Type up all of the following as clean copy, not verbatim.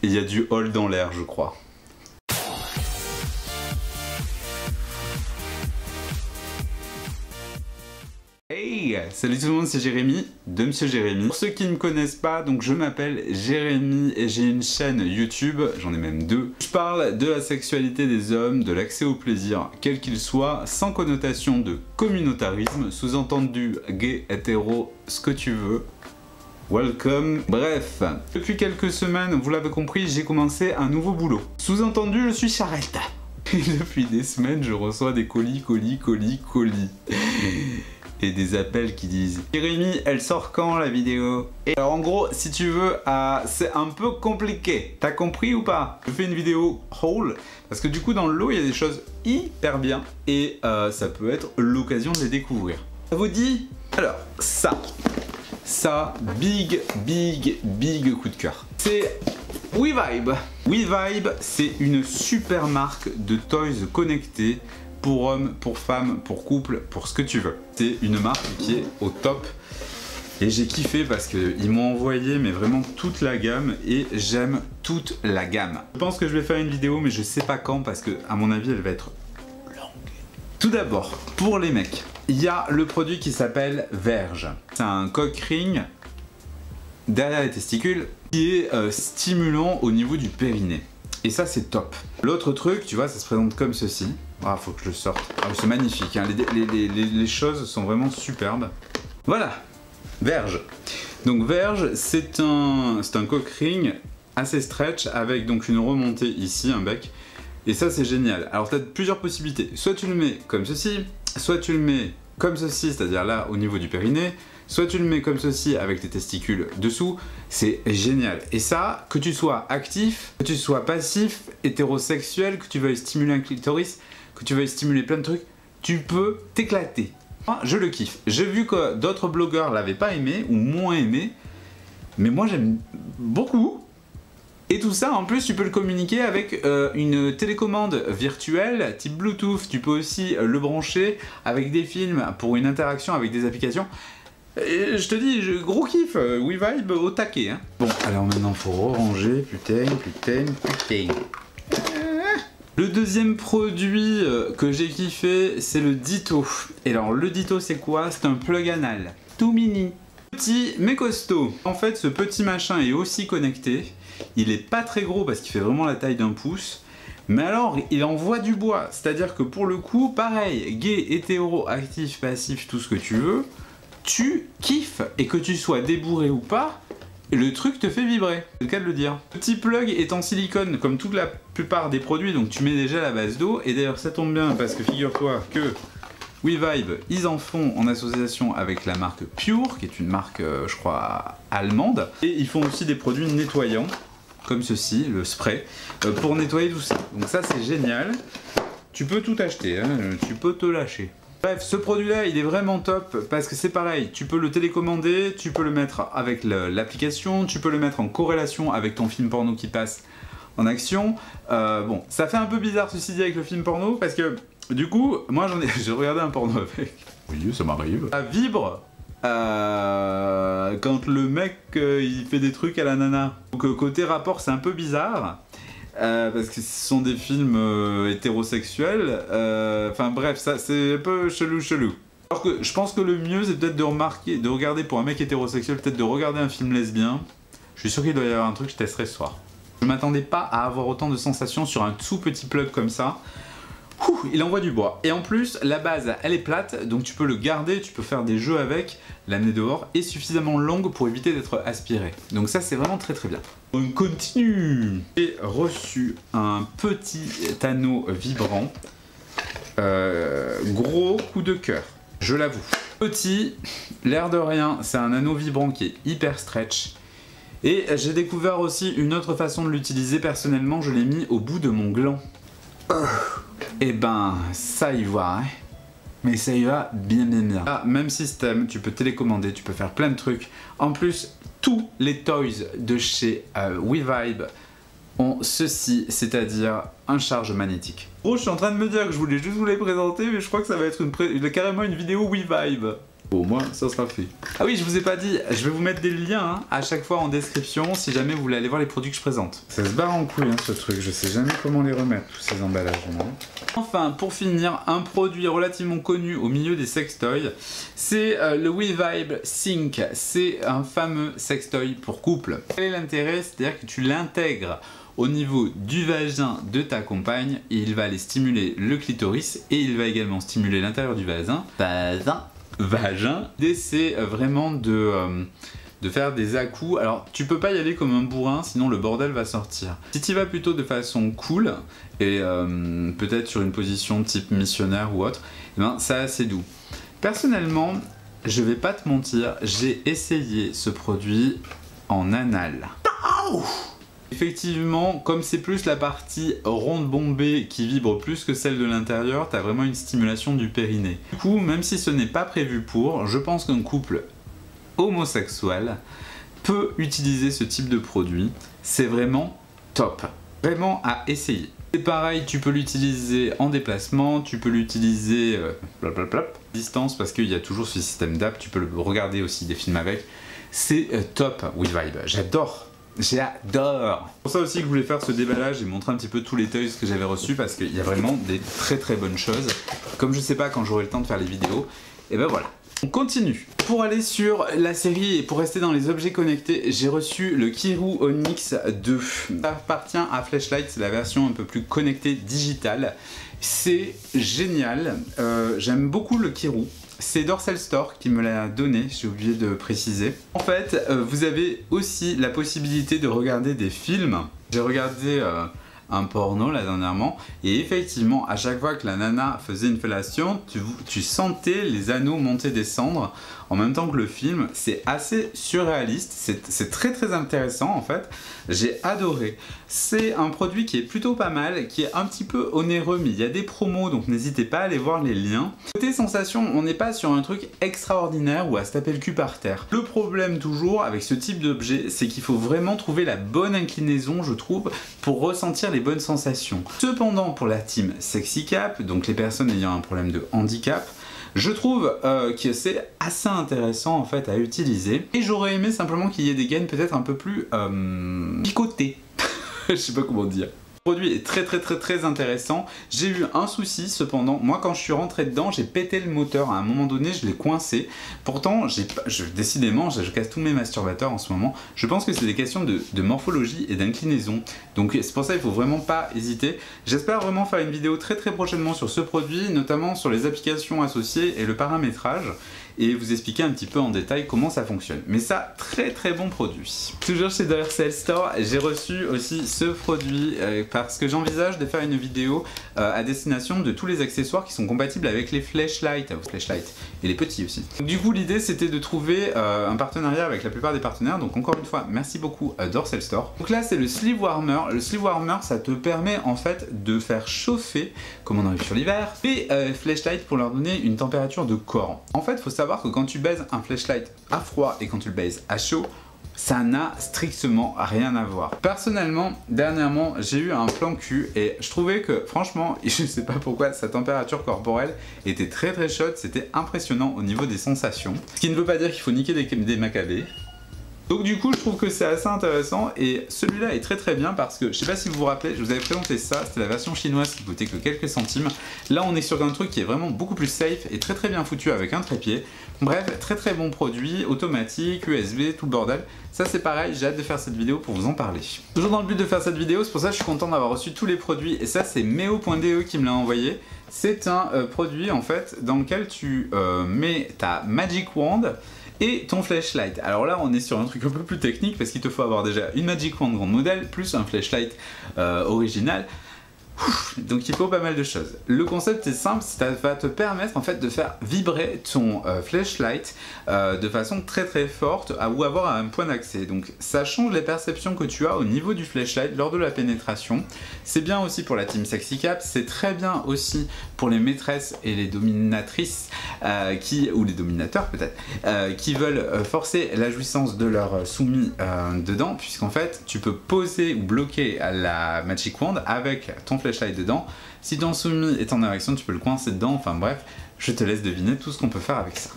il y a du haul dans l'air, je crois. Hey, salut tout le monde, c'est Jérémy de Monsieur Jérémy. Pour ceux qui ne me connaissent pas, donc je m'appelle Jérémy et j'ai une chaîne YouTube, j'en ai même deux. Je parle de la sexualité des hommes, de l'accès au plaisir, quel qu'il soit, sans connotation de communautarisme, sous-entendu gay, hétéro, ce que tu veux. Welcome. Bref, depuis quelques semaines, vous l'avez compris, j'ai commencé un nouveau boulot. Sous-entendu, je suis charrette. Et depuis des semaines, je reçois des colis. Et des appels qui disent Jérémy, elle sort quand la vidéo? Et alors en gros, si tu veux, c'est un peu compliqué. T'as compris ou pas? Je fais une vidéo haul parce que du coup dans le lot il y a des choses hyper bien et ça peut être l'occasion de les découvrir. Ça vous dit? Alors ça, big coup de cœur. C'est WeVibe. WeVibe, c'est une super marque de toys connectés pour hommes, pour femmes, pour couples, pour ce que tu veux. C'est une marque qui est au top et j'ai kiffé parce qu'ils m'ont envoyé mais vraiment toute la gamme et j'aime toute la gamme. Je pense que je vais faire une vidéo mais je sais pas quand parce que à mon avis elle va être longue. Tout d'abord, pour les mecs, il y a le produit qui s'appelle Verge. C'est un cock ring derrière les testicules qui est stimulant au niveau du périnée. Et ça c'est top. L'autre truc, tu vois, ça se présente comme ceci. Ah, faut que je le sorte. Ah, c'est magnifique, hein. Les choses sont vraiment superbes. Voilà, Verge. Donc Verge, c'est un cock ring assez stretch avec donc une remontée ici, un bec. Et ça c'est génial. Alors tu as plusieurs possibilités. Soit tu le mets comme ceci, soit tu le mets comme ceci, c'est-à-dire là au niveau du périnée. Soit tu le mets comme ceci avec tes testicules dessous, c'est génial. Et ça, que tu sois actif, que tu sois passif, hétérosexuel, que tu veuilles stimuler un clitoris, que tu veuilles stimuler plein de trucs, tu peux t'éclater. Moi, je le kiffe. J'ai vu que d'autres blogueurs l'avaient pas aimé ou moins aimé, mais moi j'aime beaucoup. Et tout ça, en plus, tu peux le communiquer avec une télécommande virtuelle type Bluetooth. Tu peux aussi le brancher avec des films pour une interaction avec des applications. Et je te dis, gros kiff, WeVibe au taquet. Hein. Bon, alors maintenant, faut ranger, putain. Le deuxième produit que j'ai kiffé, c'est le Ditto. Et alors, le Ditto, c'est quoi? C'est un plug anal. Tout mini. Petit mais costaud. En fait, ce petit machin est aussi connecté. Il est pas très gros parce qu'il fait vraiment la taille d'un pouce. Mais alors, il envoie du bois. C'est-à-dire que pour le coup, pareil, gay, hétéro, actif, passif, tout ce que tu veux, tu kiffes. Et que tu sois débourré ou pas, le truc te fait vibrer. C'est le cas de le dire. Le petit plug est en silicone comme toute la plupart des produits, donc tu mets déjà la base d'eau. Et d'ailleurs, ça tombe bien parce que figure-toi que WeVibe, ils en font en association avec la marque Pure, qui est une marque, je crois, allemande. Et ils font aussi des produits nettoyants, comme ceci, le spray, pour nettoyer tout ça. Donc ça, c'est génial. Tu peux tout acheter, hein, tu peux te lâcher. Bref, ce produit-là, il est vraiment top parce que c'est pareil, tu peux le télécommander, tu peux le mettre avec l'application, tu peux le mettre en corrélation avec ton film porno qui passe en action. Bon, ça fait un peu bizarre ceci dit avec le film porno parce que du coup, moi j'ai regardé un porno avec. Oui, ça m'arrive. Ça vibre quand le mec il fait des trucs à la nana. Donc côté rapport, c'est un peu bizarre. Parce que ce sont des films hétérosexuels. Enfin bref, ça c'est un peu chelou. Alors que je pense que le mieux c'est peut-être de regarder pour un mec hétérosexuel, peut-être de regarder un film lesbien. Je suis sûr qu'il doit y avoir un truc que je testerai ce soir. Je m'attendais pas à avoir autant de sensations sur un tout petit plug comme ça. Ouh, il envoie du bois. Et en plus, la base, elle est plate, donc tu peux le garder, tu peux faire des jeux avec, l'amener dehors, et suffisamment longue pour éviter d'être aspiré. Donc ça, c'est vraiment très bien. On continue. J'ai reçu un petit anneau vibrant. Gros coup de cœur, je l'avoue. Petit, l'air de rien, c'est un anneau vibrant qui est hyper stretch. Et j'ai découvert aussi une autre façon de l'utiliser personnellement, je l'ai mis au bout de mon gland. Et ben, ça y va, hein. Mais ça y va bien. Ah, même système, tu peux télécommander, tu peux faire plein de trucs. En plus, tous les toys de chez WeVibe ont ceci, c'est-à-dire un charge magnétique. Gros, je suis en train de me dire que je voulais juste vous les présenter, mais je crois que ça va être carrément une vidéo WeVibe. Au moins, ça sera fait. Ah oui, je vous ai pas dit, je vais vous mettre des liens à chaque fois en description si jamais vous voulez aller voir les produits que je présente. Ça se barre en couille ce truc, je sais jamais comment les remettre, tous ces emballages. Enfin, pour finir, un produit relativement connu au milieu des sextoys, c'est le WeVibe Sync. C'est un fameux sextoy pour couple. Quel est l'intérêt? C'est-à-dire que tu l'intègres au niveau du vagin de ta compagne et il va aller stimuler le clitoris et il va également stimuler l'intérieur du vagin. L'idée c'est vraiment de faire des à-coups. Alors tu peux pas y aller comme un bourrin sinon le bordel va sortir. Si tu vas plutôt de façon cool et peut-être sur une position type missionnaire ou autre, eh ben, c'est assez doux. Personnellement, je vais pas te mentir, j'ai essayé ce produit en anal. Effectivement, comme c'est plus la partie ronde bombée qui vibre plus que celle de l'intérieur, t'as vraiment une stimulation du périnée. Du coup, même si ce n'est pas prévu pour, je pense qu'un couple homosexuel peut utiliser ce type de produit. C'est vraiment top. Vraiment à essayer. C'est pareil, tu peux l'utiliser en déplacement, tu peux l'utiliser distance parce qu'il y a toujours ce système d'app, tu peux le regarder aussi des films avec. C'est top WeVibe, j'adore. J'adore! C'est pour ça aussi que je voulais faire ce déballage et montrer un petit peu tous les toys que j'avais reçus parce qu'il y a vraiment des très bonnes choses. Comme je sais pas quand j'aurai le temps de faire les vidéos, et ben voilà. On continue. Pour aller sur la série et pour rester dans les objets connectés, j'ai reçu le Kiiroo Onyx 2. Ça appartient à Flashlight, c'est la version un peu plus connectée digitale. C'est génial, j'aime beaucoup le Kiiroo. C'est Dorsal Store qui me l'a donné, j'ai oublié de préciser. En fait, vous avez aussi la possibilité de regarder des films. J'ai regardé un porno là dernièrement et effectivement, à chaque fois que la nana faisait une fellation, tu sentais les anneaux monter descendre en même temps que le film. C'est assez surréaliste, c'est très intéressant en fait. J'ai adoré. C'est un produit qui est plutôt pas mal, qui est un petit peu onéreux, mais il y a des promos, donc n'hésitez pas à aller voir les liens. Côté sensation, on n'est pas sur un truc extraordinaire ou à se taper le cul par terre. Le problème toujours avec ce type d'objet, c'est qu'il faut vraiment trouver la bonne inclinaison, je trouve, pour ressentir les bonnes sensations. Cependant, pour la team Sexy Cap, donc les personnes ayant un problème de handicap, je trouve que c'est assez intéressant en fait à utiliser et j'aurais aimé simplement qu'il y ait des gaines peut-être un peu plus picotées. Je sais pas comment dire. Le produit est très intéressant. J'ai eu un souci cependant, moi quand je suis rentré dedans j'ai pété le moteur, à un moment donné je l'ai coincé. Pourtant décidément je casse tous mes masturbateurs en ce moment. Je pense que c'est des questions de morphologie et d'inclinaison. Donc c'est pour ça qu'il faut vraiment pas hésiter. J'espère vraiment faire une vidéo très prochainement sur ce produit, notamment sur les applications associées et le paramétrage, et vous expliquer un petit peu en détail comment ça fonctionne. Mais ça, très bon produit. Toujours chez Dorsal Store, j'ai reçu aussi ce produit parce que j'envisage de faire une vidéo à destination de tous les accessoires qui sont compatibles avec les flashlights et les petits aussi. Donc, du coup, l'idée c'était de trouver un partenariat avec la plupart des partenaires. Donc encore une fois, merci beaucoup Dorsal Store. Donc là, c'est le sleeve warmer. Le sleeve warmer, ça te permet en fait de faire chauffer, comme on arrive sur l'hiver, les flashlights pour leur donner une température de corps. En fait, il faut savoir que quand tu baises un flashlight à froid et quand tu le baises à chaud, ça n'a strictement rien à voir. Personnellement, dernièrement, j'ai eu un plan cul et je trouvais que, franchement, je sais pas pourquoi, sa température corporelle était très chaude, c'était impressionnant au niveau des sensations. Ce qui ne veut pas dire qu'il faut niquer des macabées. Donc du coup je trouve que c'est assez intéressant et celui-là est très bien parce que je sais pas si vous vous rappelez, je vous avais présenté ça, c'était la version chinoise qui coûtait que quelques centimes. Là on est sur un truc qui est vraiment beaucoup plus safe et très bien foutu avec un trépied. Bref, très bon produit, automatique, USB, tout le bordel. Ça c'est pareil, j'ai hâte de faire cette vidéo pour vous en parler. Toujours dans le but de faire cette vidéo, c'est pour ça que je suis content d'avoir reçu tous les produits et ça c'est meo.de qui me l'a envoyé. C'est un produit en fait dans lequel tu mets ta Magic Wand et ton flashlight. Alors là on est sur un truc un peu plus technique parce qu'il te faut avoir déjà une Magic Wand grande modèle plus un flashlight original. Donc il faut pas mal de choses. Le concept est simple, ça va te permettre en fait de faire vibrer ton flashlight de façon très forte ou avoir un point d'accès. Donc ça change les perceptions que tu as au niveau du flashlight lors de la pénétration. C'est bien aussi pour la team Sexy Cap, c'est très bien aussi pour les maîtresses et les dominatrices ou les dominateurs peut-être, qui veulent forcer la jouissance de leur soumis dedans, puisqu'en fait tu peux poser ou bloquer la Magic Wand avec ton flashlight dedans. Si ton soumis est en érection, tu peux le coincer dedans, enfin bref, je te laisse deviner tout ce qu'on peut faire avec ça.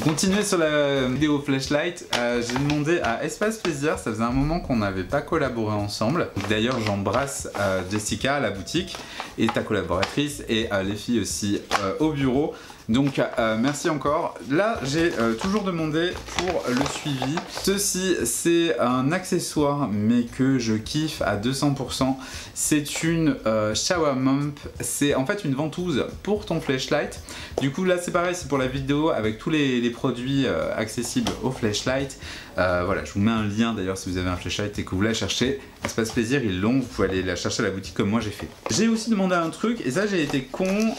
Continuer sur la vidéo flashlight, j'ai demandé à Espace Plaisir, ça faisait un moment qu'on n'avait pas collaboré ensemble. D'ailleurs j'embrasse Jessica à la boutique et ta collaboratrice et les filles aussi au bureau. Donc merci encore. Là j'ai toujours demandé pour le suivi. Ceci c'est un accessoire mais que je kiffe à 200%. C'est une shower mump. C'est en fait une ventouse pour ton flashlight. Du coup là c'est pareil, c'est pour la vidéo avec tous les produits accessibles au flashlight. Voilà, je vous mets un lien d'ailleurs si vous avez un flashlight et que vous la cherchez. Espace Plaisir, ils l'ont, vous pouvez aller la chercher à la boutique comme moi j'ai fait. J'ai aussi demandé un truc et ça j'ai été con.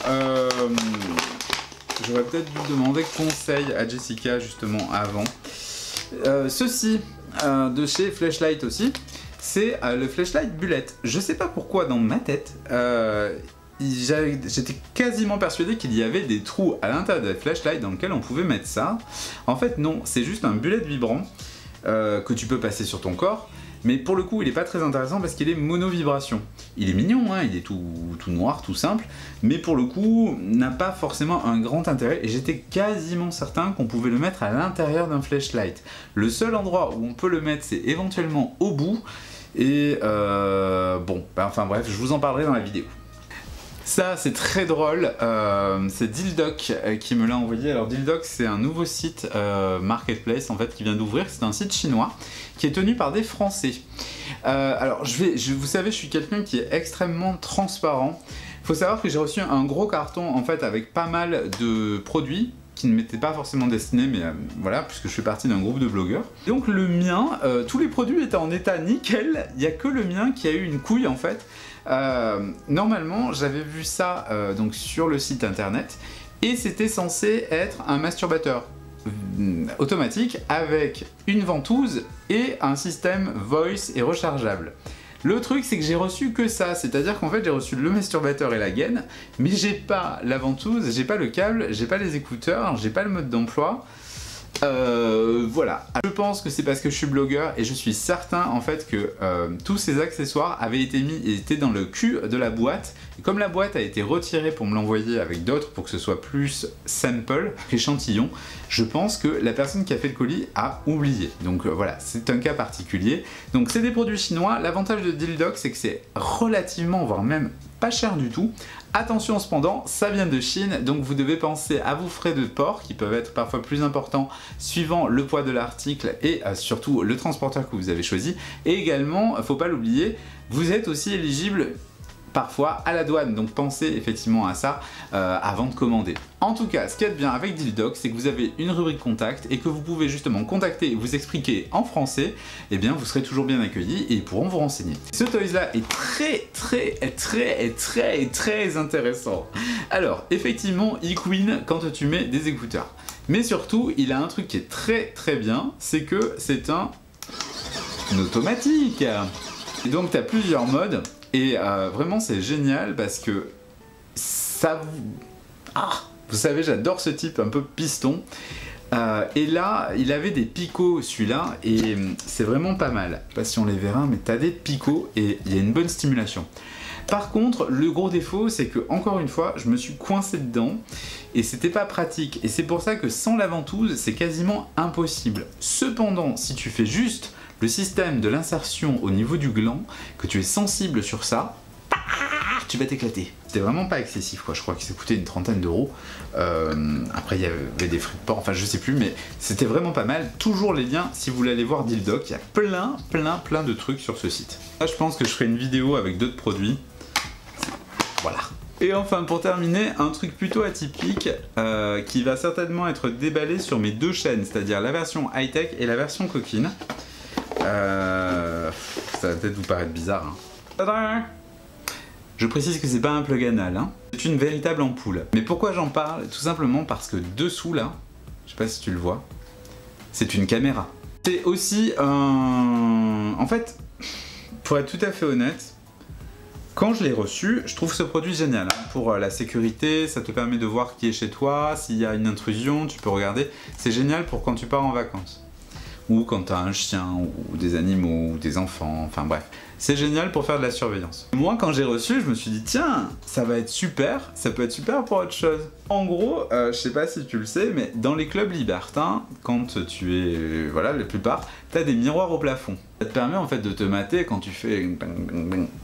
J'aurais peut-être dû demander conseil à Jessica justement avant. Ceci de chez Flashlight aussi, c'est le Flashlight Bullet. Je sais pas pourquoi dans ma tête, j'étais quasiment persuadé qu'il y avait des trous à l'intérieur de la Flashlight dans lequel on pouvait mettre ça. En fait non, c'est juste un bullet vibrant que tu peux passer sur ton corps. Mais pour le coup, il n'est pas très intéressant parce qu'il est mono-vibration. Il est mignon, hein, il est tout noir, tout simple, mais pour le coup, n'a pas forcément un grand intérêt. Et j'étais quasiment certain qu'on pouvait le mettre à l'intérieur d'un flashlight. Le seul endroit où on peut le mettre, c'est éventuellement au bout. Et bon, enfin bref, je vous en parlerai dans la vidéo. Ça c'est très drôle, c'est Dildoc qui me l'a envoyé. Alors Dildoc c'est un nouveau site marketplace en fait qui vient d'ouvrir, c'est un site chinois qui est tenu par des Français. Alors vous savez je suis quelqu'un qui est extrêmement transparent. Il faut savoir que j'ai reçu un gros carton en fait avec pas mal de produits qui ne m'étaient pas forcément destinés, mais voilà, puisque je fais partie d'un groupe de blogueurs. Donc le mien, tous les produits étaient en état nickel, il n'y a que le mien qui a eu une couille en fait. Normalement, j'avais vu ça donc sur le site internet, et c'était censé être un masturbateur automatique avec une ventouse et un système voice et rechargeable. Le truc c'est que j'ai reçu que ça, c'est-à-dire qu'en fait j'ai reçu le masturbateur et la gaine, mais j'ai pas la ventouse, j'ai pas le câble, j'ai pas les écouteurs, j'ai pas le mode d'emploi. Voilà. Je pense que c'est parce que je suis blogueur et je suis certain en fait que tous ces accessoires avaient été mis et étaient dans le cul de la boîte. Et comme la boîte a été retirée pour me l'envoyer avec d'autres pour que ce soit plus sample, échantillon, je pense que la personne qui a fait le colis a oublié. Donc voilà, c'est un cas particulier. Donc c'est des produits chinois. L'avantage de Dildoc c'est que c'est relativement, voire même pas cher du tout. Attention cependant, ça vient de Chine, donc vous devez penser à vos frais de port qui peuvent être parfois plus importants suivant le poids de l'article et surtout le transporteur que vous avez choisi. Et également, faut pas l'oublier, vous êtes aussi éligible parfois à la douane, donc pensez effectivement à ça avant de commander. En tout cas, ce qu'il y a de bien avec Dildoc, c'est que vous avez une rubrique contact et que vous pouvez justement contacter et vous expliquer en français, et bien vous serez toujours bien accueillis et ils pourront vous renseigner. Ce toys là est très intéressant. Alors, effectivement, il queen quand tu mets des écouteurs. Mais surtout, il a un truc qui est très bien, c'est que c'est un automatique. Et donc tu as plusieurs modes. Et vraiment c'est génial parce que ça vous savez j'adore ce type un peu piston et là il avait des picots celui-là et c'est vraiment pas mal. Je sais pas si on les verra mais t'as des picots et il y a une bonne stimulation. Par contre le gros défaut c'est que encore une fois je me suis coincé dedans et c'était pas pratique et c'est pour ça que sans la ventouse c'est quasiment impossible. Cependant si tu fais juste le système de l'insertion au niveau du gland, que tu es sensible sur ça, tu vas t'éclater. C'était vraiment pas excessif quoi, je crois que ça coûtait une trentaine d'euros. Après il y avait des frais de port, enfin je sais plus, mais c'était vraiment pas mal. Toujours les liens si vous voulez aller voir Dildoc, il y a plein de trucs sur ce site. Là je pense que je ferai une vidéo avec d'autres produits. Voilà. Et enfin pour terminer, un truc plutôt atypique qui va certainement être déballé sur mes deux chaînes, c'est-à-dire la version high-tech et la version coquine. Ça va peut-être vous paraître bizarre. Hein. Je précise que c'est pas un plug anal, hein. C'est une véritable ampoule. Mais pourquoi j'en parle? Tout simplement parce que dessous là, je sais pas si tu le vois, c'est une caméra. C'est aussi un... En fait, pour être tout à fait honnête, quand je l'ai reçu, je trouve ce produit génial. Hein. Pour la sécurité, ça te permet de voir qui est chez toi, s'il y a une intrusion, tu peux regarder. C'est génial pour quand tu pars en vacances. ou quand tu as un chien, ou des animaux, ou des enfants, enfin bref. C'est génial pour faire de la surveillance. Moi, quand j'ai reçu, je me suis dit, tiens, ça va être super, ça peut être super pour autre chose. En gros, je sais pas si tu le sais, mais dans les clubs libertins, quand tu es, voilà, la plupart, t'as des miroirs au plafond. Ça te permet en fait de te mater quand tu fais...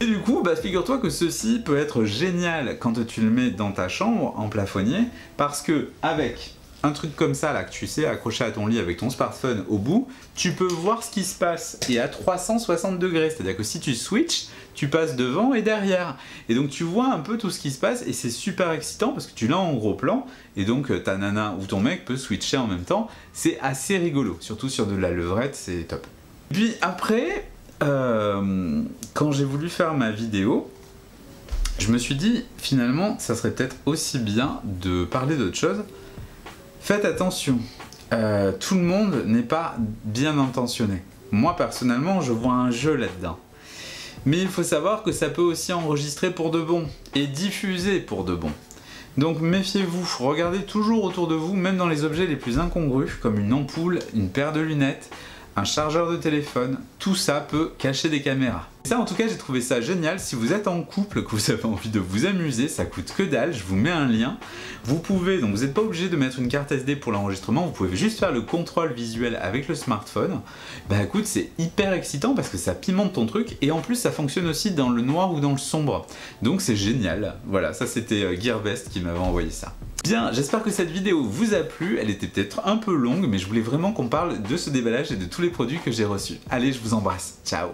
Et du coup, bah, figure-toi que ceci peut être génial quand tu le mets dans ta chambre, en plafonnier, parce que avec un truc comme ça là que tu sais accroché à ton lit avec ton smartphone au bout, tu peux voir ce qui se passe et à 360 degrés, c'est-à-dire que si tu switches, tu passes devant et derrière et donc tu vois un peu tout ce qui se passe et c'est super excitant parce que tu l'as en gros plan et donc ta nana ou ton mec peut switcher en même temps, c'est assez rigolo, surtout sur de la levrette, c'est top. Puis après, quand j'ai voulu faire ma vidéo, je me suis dit finalement ça serait peut-être aussi bien de parler d'autre chose. Faites attention, tout le monde n'est pas bien intentionné. Moi personnellement, je vois un jeu là-dedans. Mais il faut savoir que ça peut aussi enregistrer pour de bon et diffuser pour de bon. Donc méfiez-vous, regardez toujours autour de vous, même dans les objets les plus incongrus, comme une ampoule, une paire de lunettes, un chargeur de téléphone, tout ça peut cacher des caméras. Ça en tout cas j'ai trouvé ça génial, si vous êtes en couple, que vous avez envie de vous amuser, ça coûte que dalle, je vous mets un lien. Vous pouvez, donc vous n'êtes pas obligé de mettre une carte SD pour l'enregistrement, vous pouvez juste faire le contrôle visuel avec le smartphone. Bah écoute, c'est hyper excitant parce que ça pimente ton truc et en plus ça fonctionne aussi dans le noir ou dans le sombre. Donc c'est génial. Voilà, ça c'était Gearbest qui m'avait envoyé ça. Bien, j'espère que cette vidéo vous a plu, elle était peut-être un peu longue mais je voulais vraiment qu'on parle de ce déballage et de tous les produits que j'ai reçus. Allez, je vous embrasse, ciao!